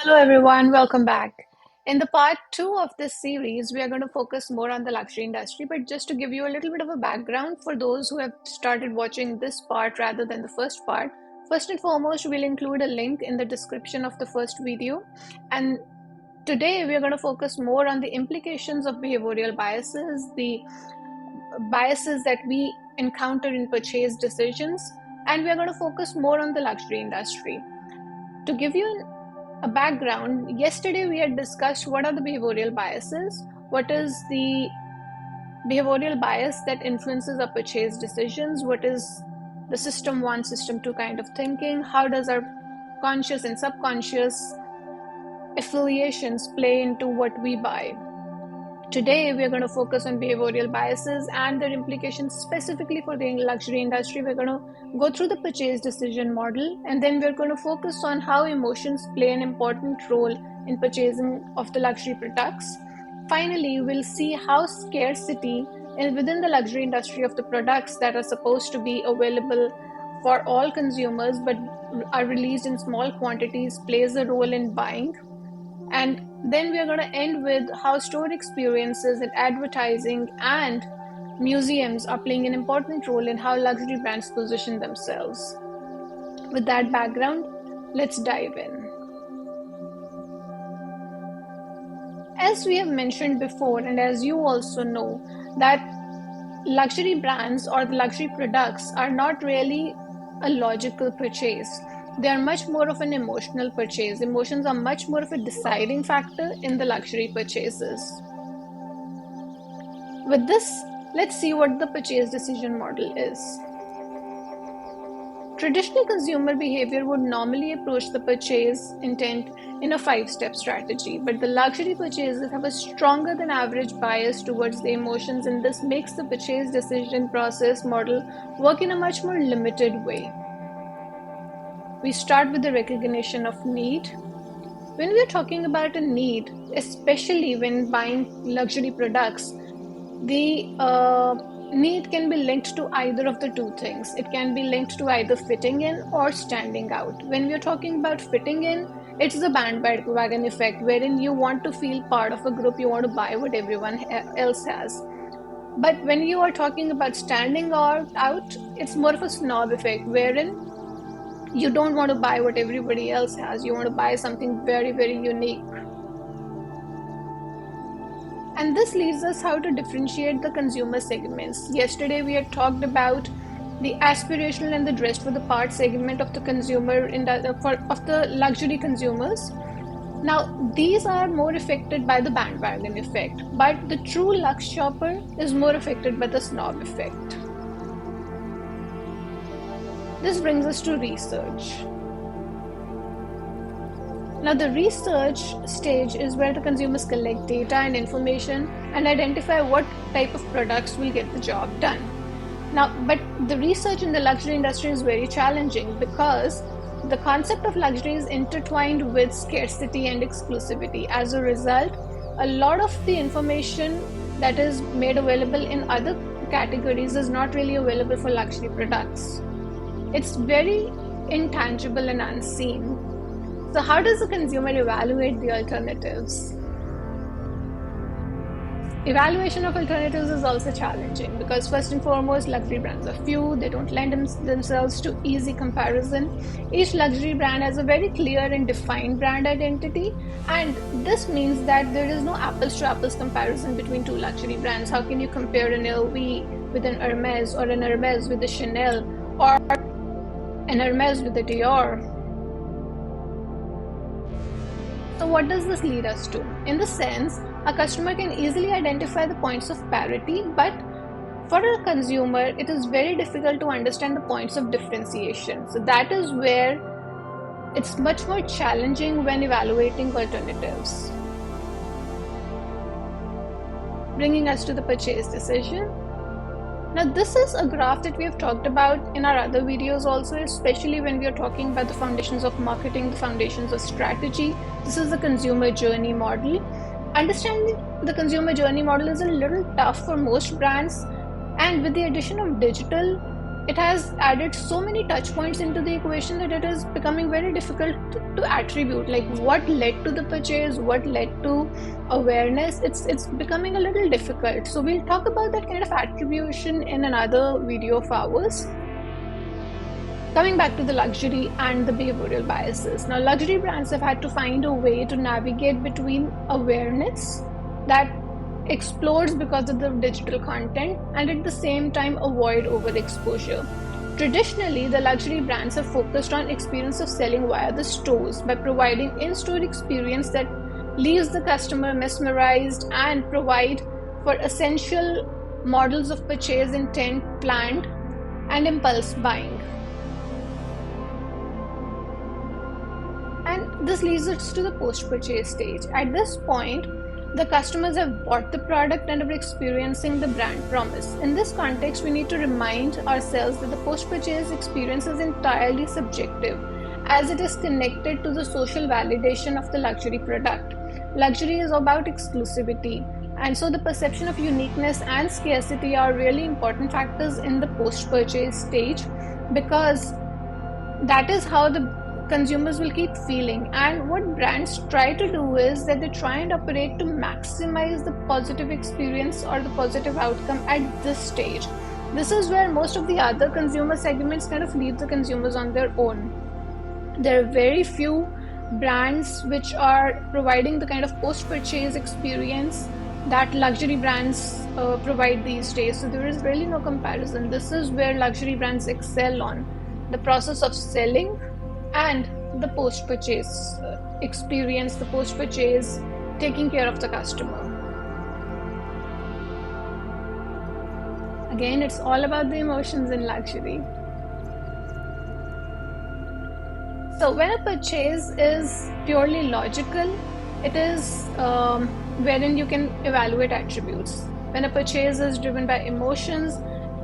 Hello, everyone. Welcome back. In the part two of this series, we are going to focus more on the luxury industry. But just to give you a little bit of a background for those who have started watching this part rather than the first part, first and foremost, we'll include a link in the description of the first video. And today, we are going to focus more on the implications of behavioral biases, the biases that we encounter in purchase decisions, and we are going to focus more on the luxury industry. To give you a background, yesterday we had discussed what are the behavioral biases, what is the behavioral bias that influences our purchase decisions, what is the system one, system two kind of thinking, how does our conscious and subconscious affiliations play into what we buy. Today, we are going to focus on behavioral biases and their implications specifically for the luxury industry. We're going to go through the purchase decision model, and then we're going to focus on how emotions play an important role in purchasing of the luxury products. Finally, we'll see how scarcity within the luxury industry of the products that are supposed to be available for all consumers but are released in small quantities plays a role in buying. And then we are going to end with how store experiences and advertising and museums are playing an important role in how luxury brands position themselves. With that background, let's dive in. As we have mentioned before, and as you also know, that luxury brands or the luxury products are not really a logical purchase. They are much more of an emotional purchase. Emotions are much more of a deciding factor in the luxury purchases. With this, let's see what the purchase decision model is. Traditional consumer behavior would normally approach the purchase intent in a 5-step strategy, but the luxury purchases have a stronger than average bias towards the emotions, and this makes the purchase decision process model work in a much more limited way. We start with the recognition of need. When we are talking about a need, especially when buying luxury products, the need can be linked to either of the two things. It can be linked to either fitting in or standing out. When we are talking about fitting in, it's the bandwagon effect, wherein you want to feel part of a group, you want to buy what everyone else has. But when you are talking about standing out, it's more of a snob effect, wherein you don't want to buy what everybody else has. You want to buy something very, very unique. And this leads us how to differentiate the consumer segments. Yesterday we had talked about the aspirational and the dressed for the part segment of the consumer of the luxury consumers. Now these are more affected by the bandwagon effect, but the true luxe shopper is more affected by the snob effect. This brings us to research. Now, the research stage is where the consumers collect data and information and identify what type of products will get the job done. Now, but the research in the luxury industry is very challenging because the concept of luxury is intertwined with scarcity and exclusivity. As a result, a lot of the information that is made available in other categories is not really available for luxury products. It's very intangible and unseen. So how does the consumer evaluate the alternatives? Evaluation of alternatives is also challenging because first and foremost, luxury brands are few, they don't lend themselves to easy comparison. Each luxury brand has a very clear and defined brand identity, and this means that there is no apples to apples comparison between two luxury brands. How can you compare an LV with an Hermes or an Hermes with a Chanel or an Hermes with a Dior? So what does this lead us to? In the sense, a customer can easily identify the points of parity, but for a consumer, it is very difficult to understand the points of differentiation. So that is where it's much more challenging when evaluating alternatives. Bringing us to the purchase decision. Now, this is a graph that we have talked about in our other videos also, especially when we are talking about the foundations of marketing, the foundations of strategy. This is the consumer journey model. Understanding the consumer journey model is a little tough for most brands, and with the addition of digital, it has added so many touch points into the equation that it is becoming very difficult to attribute, like what led to the purchase, what led to awareness. It's becoming a little difficult. So we'll talk about that kind of attribution in another video of ours. Coming back to the luxury and the behavioral biases. Now, luxury brands have had to find a way to navigate between awareness that explodes because of the digital content and at the same time avoid overexposure. Traditionally, the luxury brands have focused on experience of selling via the stores by providing in-store experience that leaves the customer mesmerized and provide for essential models of purchase intent, planned, and impulse buying. And this leads us to the post-purchase stage. At this point, the customers have bought the product and are experiencing the brand promise. In this context, we need to remind ourselves that the post-purchase experience is entirely subjective, as it is connected to the social validation of the luxury product. Luxury is about exclusivity, and so the perception of uniqueness and scarcity are really important factors in the post-purchase stage, because that is how the consumers will keep feeling. And what brands try to do is that they try and operate to maximize the positive experience or the positive outcome at this stage. This is where most of the other consumer segments kind of leave the consumers on their own. There are very few brands which are providing the kind of post-purchase experience that luxury brands provide these days. So there is really no comparison. This is where luxury brands excel on the process of selling and the post-purchase experience, the post-purchase taking care of the customer. Again, it's all about the emotions in luxury. So when a purchase is purely logical, it is wherein you can evaluate attributes. When a purchase is driven by emotions,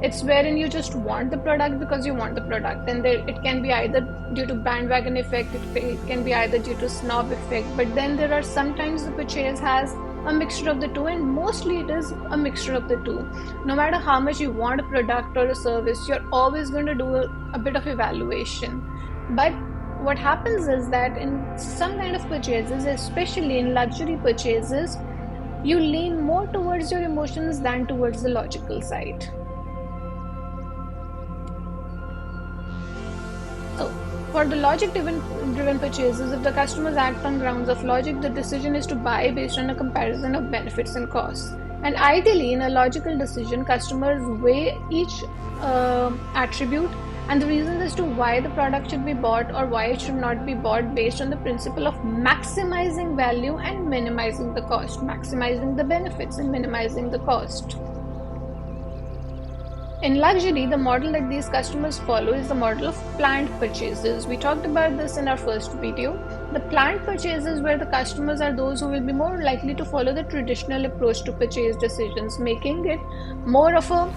it's wherein you just want the product because you want the product, and it can be either due to bandwagon effect, it can be either due to snob effect, but then there are sometimes the purchase has a mixture of the two, and mostly it is a mixture of the two. No matter how much you want a product or a service, you're always going to do a bit of evaluation. But what happens is that in some kind of purchases, especially in luxury purchases, you lean more towards your emotions than towards the logical side. So, for the logic-driven purchases, if the customers act on grounds of logic, the decision is to buy based on a comparison of benefits and costs. And ideally, in a logical decision, customers weigh each attribute and the reasons as to why the product should be bought or why it should not be bought based on the principle of maximizing value and minimizing the cost, maximizing the benefits and minimizing the cost. In luxury, the model that these customers follow is the model of planned purchases. We talked about this in our first video. The planned purchases where the customers are those who will be more likely to follow the traditional approach to purchase decisions, making it more of a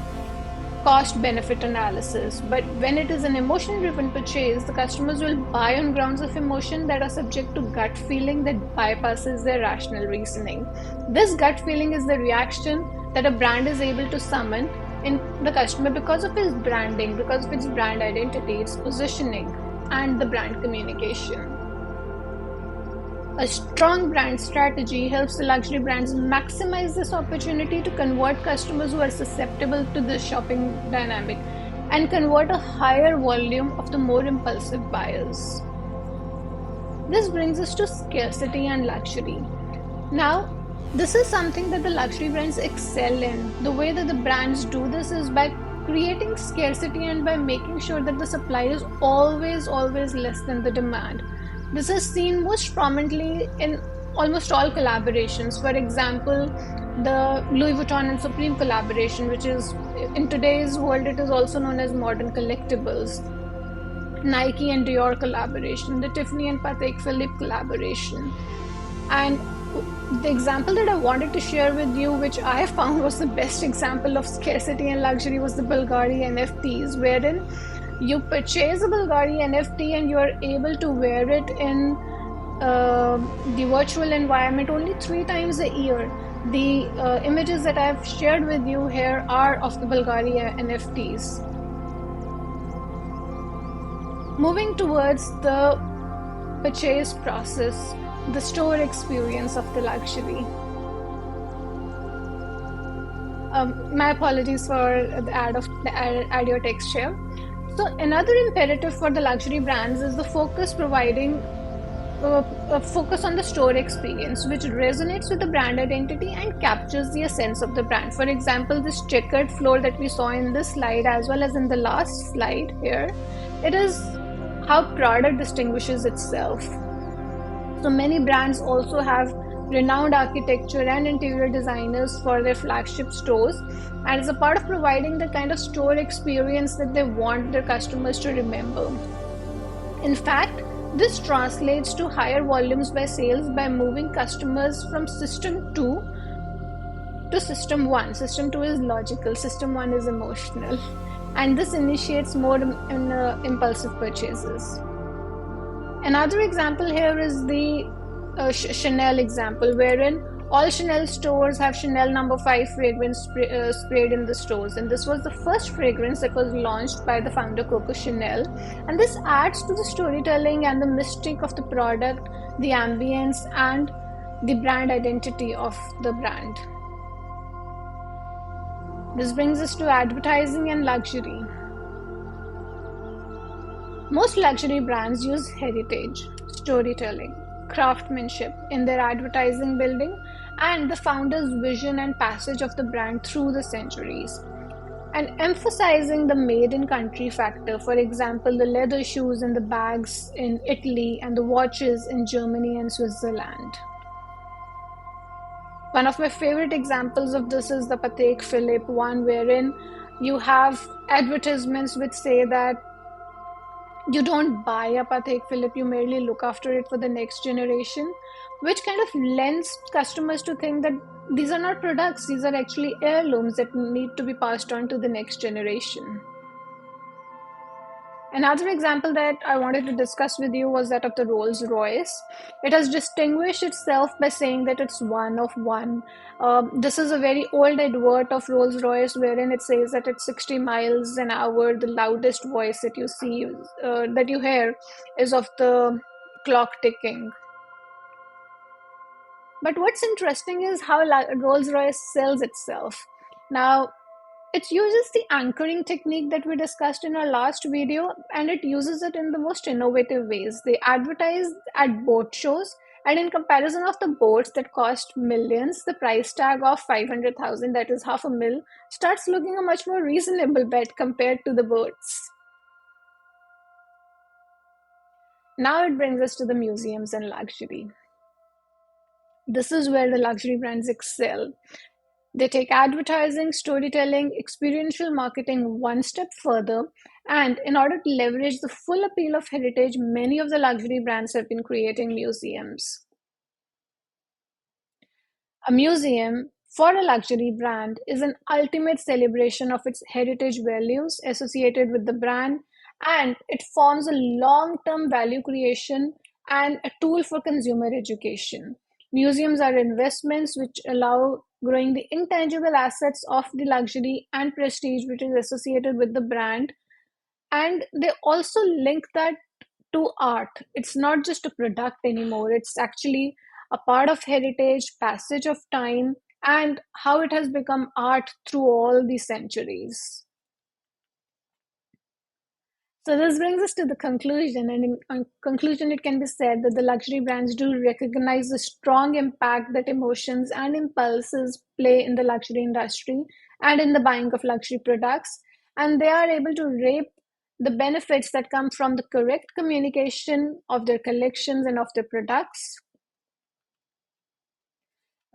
cost-benefit analysis. But when it is an emotion-driven purchase, the customers will buy on grounds of emotion that are subject to gut feeling that bypasses their rational reasoning. This gut feeling is the reaction that a brand is able to summon in the customer because of its branding, because of its brand identity, its positioning, and the brand communication. A strong brand strategy helps the luxury brands maximize this opportunity to convert customers who are susceptible to this shopping dynamic and convert a higher volume of the more impulsive buyers. This brings us to scarcity and luxury. Now, this is something that the luxury brands excel in. The way that the brands do this is by creating scarcity and by making sure that the supply is always less than the demand. This is seen most prominently in almost all collaborations. For example, the Louis Vuitton and Supreme collaboration, which is in today's world, it is also known as modern collectibles. Nike and Dior collaboration, the Tiffany and Patek Philippe collaboration. And the example that I wanted to share with you, which I found was the best example of scarcity and luxury, was the Bulgari NFTs, wherein you purchase a Bulgari NFT and you are able to wear it in the virtual environment only 3 times a year. The images that I've shared with you here are of the Bulgari NFTs. Moving towards the purchase process, the store experience of the luxury. My apologies for the add your text here. So another imperative for the luxury brands is the focus on the store experience, which resonates with the brand identity and captures the essence of the brand. For example, this checkered floor that we saw in this slide, as well as in the last slide here, it is how Prada distinguishes itself. So many brands also have renowned architecture and interior designers for their flagship stores, and it's a part of providing the kind of store experience that they want their customers to remember. In fact, this translates to higher volumes by sales by moving customers from system 2 to system 1. System 2 is logical, system 1 is emotional, and this initiates more impulsive purchases. Another example here is the Chanel example, wherein all Chanel stores have Chanel number 5 fragrance sprayed in the stores. And this was the first fragrance that was launched by the founder Coco Chanel. And this adds to the storytelling and the mystique of the product, the ambience, and the brand identity of the brand. This brings us to advertising and luxury. Most luxury brands use heritage, storytelling, craftsmanship in their advertising building and the founder's vision and passage of the brand through the centuries. And emphasizing the made in country factor, for example, the leather shoes and the bags in Italy and the watches in Germany and Switzerland. One of my favorite examples of this is the Patek Philippe one, wherein you have advertisements which say that you don't buy a Patek Philippe, you merely look after it for the next generation, which kind of lends customers to think that these are not products, these are actually heirlooms that need to be passed on to the next generation. Another example that I wanted to discuss with you was that of the Rolls Royce. It has distinguished itself by saying that it's one of one. This is a very old advert of Rolls Royce wherein it says that at 60 miles an hour, the loudest voice that you see, that you hear, is of the clock ticking. But what's interesting is how Rolls Royce sells itself. Now, it uses the anchoring technique that we discussed in our last video, and it uses it in the most innovative ways. They advertise at boat shows, and in comparison of the boats that cost millions, the price tag of 500,000, that is half a mil, starts looking a much more reasonable bet compared to the boats. Now it brings us to the museums and luxury. This is where the luxury brands excel. They take advertising, storytelling, experiential marketing one step further, and in order to leverage the full appeal of heritage, many of the luxury brands have been creating museums. A museum for a luxury brand is an ultimate celebration of its heritage values associated with the brand, and it forms a long term value creation and a tool for consumer education. Museums are investments which allow growing the intangible assets of the luxury and prestige which is associated with the brand, and they also link that to art. It's not just a product anymore, it's actually a part of heritage, passage of time, and how it has become art through all these centuries. So this brings us to the conclusion, and in conclusion, it can be said that the luxury brands do recognize the strong impact that emotions and impulses play in the luxury industry and in the buying of luxury products, and they are able to reap the benefits that come from the correct communication of their collections and of their products.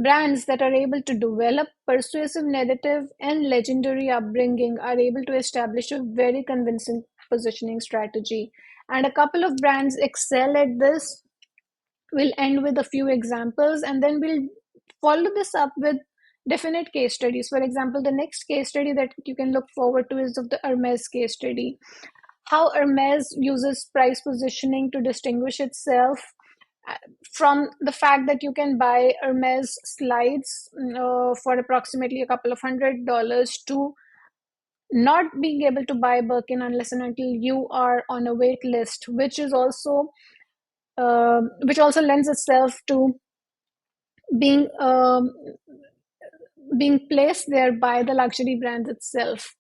Brands that are able to develop persuasive narrative and legendary upbringing are able to establish a very convincing positioning strategy. And a couple of brands excel at this. We'll end with a few examples and then we'll follow this up with definite case studies. For example, the next case study that you can look forward to is of the Hermes case study. How Hermes uses price positioning to distinguish itself from the fact that you can buy Hermes slides for approximately a couple of $100 to not being able to buy Birkin unless and until you are on a wait list, which also lends itself to being being placed there by the luxury brands itself.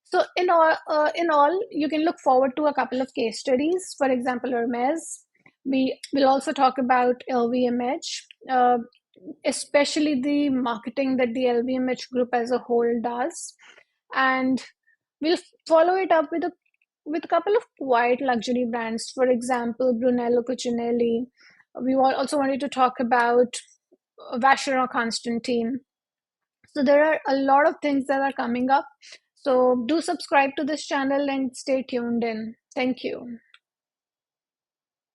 So in all, you can look forward to a couple of case studies. For example, Hermes. We will also talk about LVMH, especially the marketing that the LVMH group as a whole does, and we'll follow it up with a couple of quiet luxury brands. For example, Brunello Cucinelli. We also wanted to talk about Vacheron Constantine. So there are a lot of things that are coming up. So do subscribe to this channel and stay tuned in. Thank you.